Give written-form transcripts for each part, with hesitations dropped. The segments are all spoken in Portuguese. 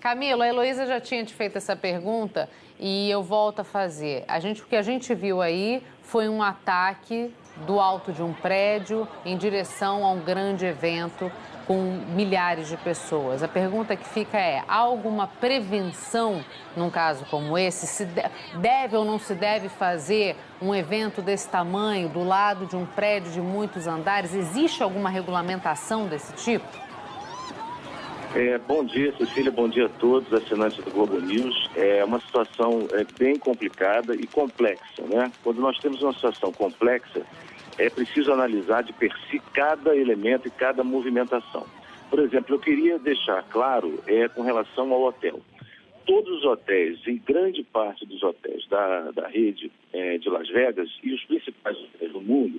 Camila, a Heloísa já tinha te feito essa pergunta e eu volto a fazer. O que a gente viu aí foi um ataque do alto de um prédio em direção a um grande evento com milhares de pessoas. A pergunta que fica é: há alguma prevenção num caso como esse? Se deve ou não se deve fazer um evento desse tamanho do lado de um prédio de muitos andares? Existe alguma regulamentação desse tipo? Bom dia, Cecília, bom dia a todos, assinantes do Globo News. É uma situação bem complicada e complexa, né? Quando nós temos uma situação complexa, é preciso analisar de per si cada elemento e cada movimentação. Por exemplo, eu queria deixar claro com relação ao hotel. Todos os hotéis, e grande parte dos hotéis da rede de Las Vegas e os principais hotéis do mundo,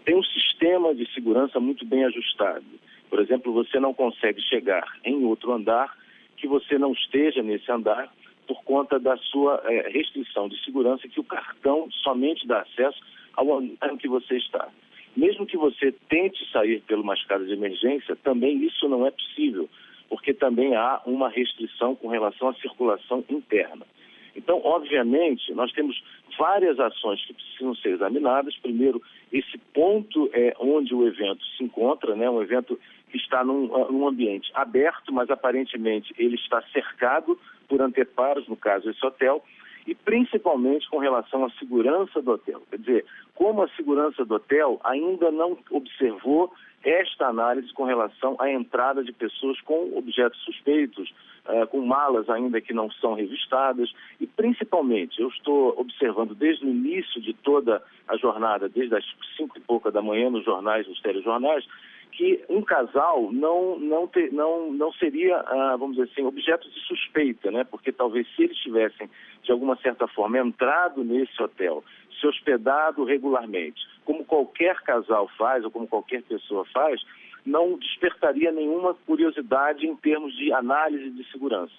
têm um sistema de segurança muito bem ajustado. Por exemplo, você não consegue chegar em outro andar que você não esteja nesse andar por conta da sua restrição de segurança, que o cartão somente dá acesso ao andar em que você está. Mesmo que você tente sair por uma escada de emergência, também isso não é possível, porque também há uma restrição com relação à circulação interna. Então, obviamente, nós temos várias ações que precisam ser examinadas. Primeiro, esse ponto onde o evento se encontra, né, um evento que está num ambiente aberto, mas aparentemente ele está cercado por anteparos, no caso esse hotel, e principalmente com relação à segurança do hotel. Quer dizer, como a segurança do hotel ainda não observou esta análise com relação à entrada de pessoas com objetos suspeitos, com malas ainda que não são revistadas, e principalmente, eu estou observando desde o início de toda a jornada, desde as 5 e pouca da manhã nos jornais, nos telejornais, que um casal não seria, vamos dizer assim, objeto de suspeita, né? Porque talvez se eles tivessem, de alguma certa forma, entrado nesse hotel, se hospedado regularmente, como qualquer casal faz ou como qualquer pessoa faz, não despertaria nenhuma curiosidade em termos de análise de segurança.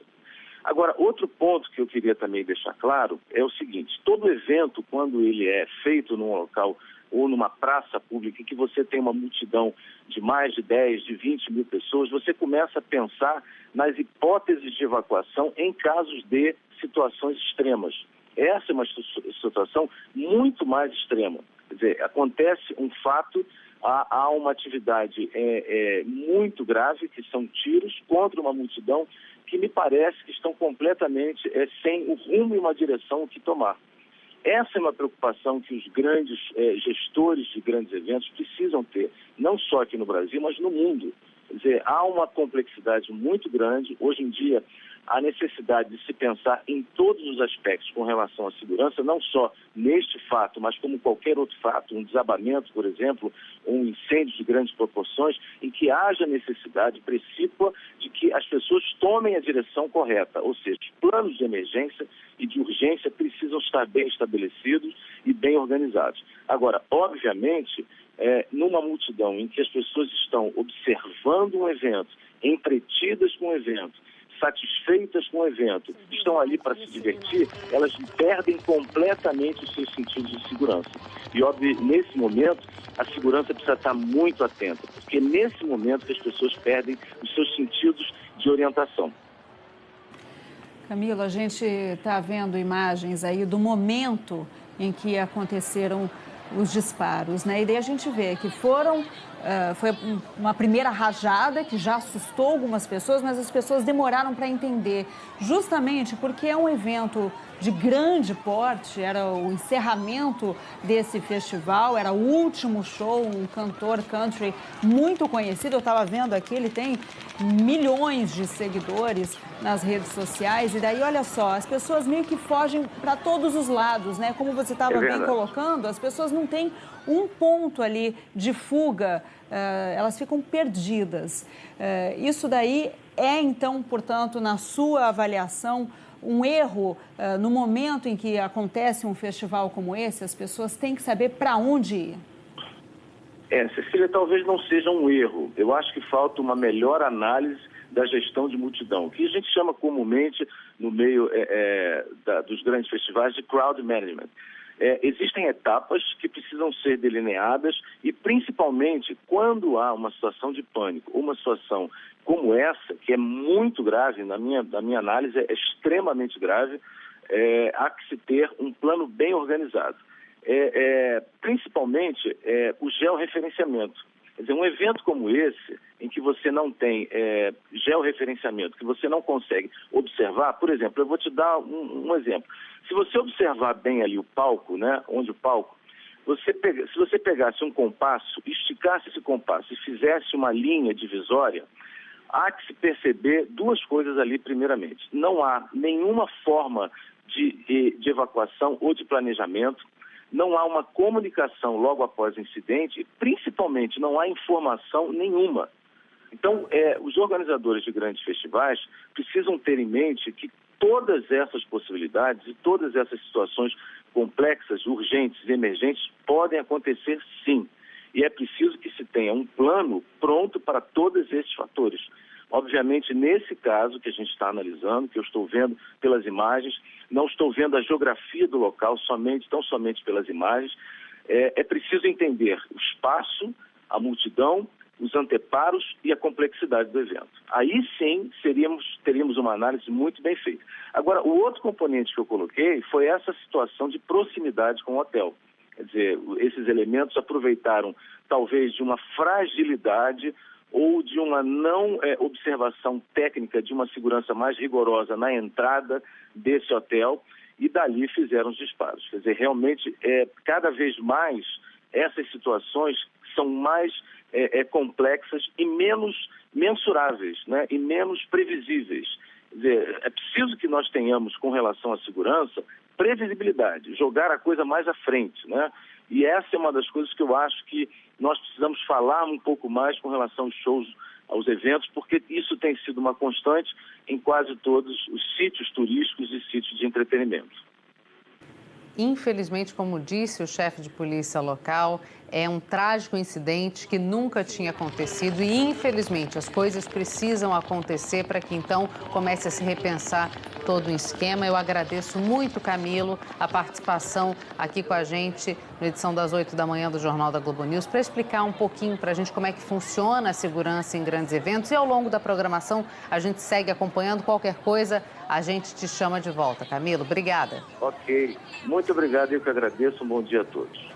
Agora, outro ponto que eu queria também deixar claro é o seguinte: todo evento, quando ele é feito num local ou numa praça pública em que você tem uma multidão de mais de 10, de 20 mil pessoas, você começa a pensar nas hipóteses de evacuação em casos de situações extremas. Essa é uma situação muito mais extrema. Quer dizer, acontece um fato, há uma atividade muito grave, que são tiros contra uma multidão que me parece que estão completamente sem o rumo e uma direção que tomar. Essa é uma preocupação que os grandes gestores de grandes eventos precisam ter, não só aqui no Brasil, mas no mundo. Quer dizer, há uma complexidade muito grande. Hoje em dia, a necessidade de se pensar em todos os aspectos com relação à segurança, não só neste fato, mas como qualquer outro fato, um desabamento, por exemplo, um incêndio de grandes proporções, em que haja necessidade precípua de que as pessoas tomem a direção correta, ou seja, os planos de emergência e de urgência precisam estar bem estabelecidos e bem organizados. Agora, obviamente, numa multidão em que as pessoas estão observando um evento, entretidas com o evento, satisfeitas com o evento, estão ali para se divertir, elas perdem completamente os seus sentidos de segurança. E, óbvio, nesse momento, a segurança precisa estar muito atenta, porque é nesse momento que as pessoas perdem os seus sentidos de orientação. Camila, a gente está vendo imagens aí do momento em que aconteceram os disparos, né? E daí a gente vê que foi uma primeira rajada que já assustou algumas pessoas, mas as pessoas demoraram para entender, justamente porque é um evento de grande porte, era o encerramento desse festival, era o último show, um cantor country muito conhecido, eu estava vendo aqui, ele tem milhões de seguidores nas redes sociais, e daí, olha só, as pessoas meio que fogem para todos os lados, né? Como você estava bem colocando, as pessoas não têm um ponto ali de fuga, elas ficam perdidas. Isso daí então, portanto, na sua avaliação, um erro no momento em que acontece um festival como esse, as pessoas têm que saber para onde ir. Cecília, talvez não seja um erro. Eu acho que falta uma melhor análise da gestão de multidão, que a gente chama comumente, no meio dos grandes festivais, de crowd management. Existem etapas que precisam ser delineadas e, principalmente, quando há uma situação de pânico, uma situação como essa, que é muito grave, na minha análise, é extremamente grave, há que se ter um plano bem organizado. Principalmente o georreferenciamento. Quer dizer, um evento como esse, em que você não tem georreferenciamento, que você não consegue observar, por exemplo, eu vou te dar um exemplo. Se você observar bem ali o palco, né, onde o palco, se você pegasse um compasso, esticasse esse compasso e fizesse uma linha divisória, há que se perceber duas coisas ali, primeiramente. Não há nenhuma forma de evacuação ou de planejamento, não há uma comunicação logo após o incidente e, principalmente, não há informação nenhuma. Então, os organizadores de grandes festivais precisam ter em mente que todas essas possibilidades e todas essas situações complexas, urgentes e emergentes podem acontecer sim. E é preciso que se tenha um plano pronto para todos esses fatores. Obviamente, nesse caso que a gente está analisando, que eu estou vendo pelas imagens, não estou vendo a geografia do local tão somente pelas imagens, é preciso entender o espaço, a multidão, os anteparos e a complexidade do evento. Aí sim teríamos uma análise muito bem feita. Agora, o outro componente que eu coloquei foi essa situação de proximidade com o hotel. Quer dizer, esses elementos aproveitaram talvez de uma fragilidade ou de uma não observação técnica de uma segurança mais rigorosa na entrada desse hotel e dali fizeram os disparos. Quer dizer, realmente, cada vez mais essas situações são mais complexas e menos mensuráveis, né? E menos previsíveis. Quer dizer, é preciso que nós tenhamos, com relação à segurança, previsibilidade, jogar a coisa mais à frente, né? E essa é uma das coisas que eu acho que nós precisamos falar um pouco mais com relação aos shows, aos eventos, porque isso tem sido uma constante em quase todos os sítios turísticos e sítios de entretenimento. Infelizmente, como disse o chefe de polícia local, é um trágico incidente que nunca tinha acontecido e, infelizmente, as coisas precisam acontecer para que, então, comece a se repensar todo o esquema. Eu agradeço muito, Camilo, a participação aqui com a gente na edição das 8 da manhã do Jornal da Globo News para explicar um pouquinho para a gente como é que funciona a segurança em grandes eventos. E, ao longo da programação, a gente segue acompanhando. Qualquer coisa, a gente te chama de volta. Camilo, obrigada. Ok. Muito obrigado, eu que agradeço. Um bom dia a todos.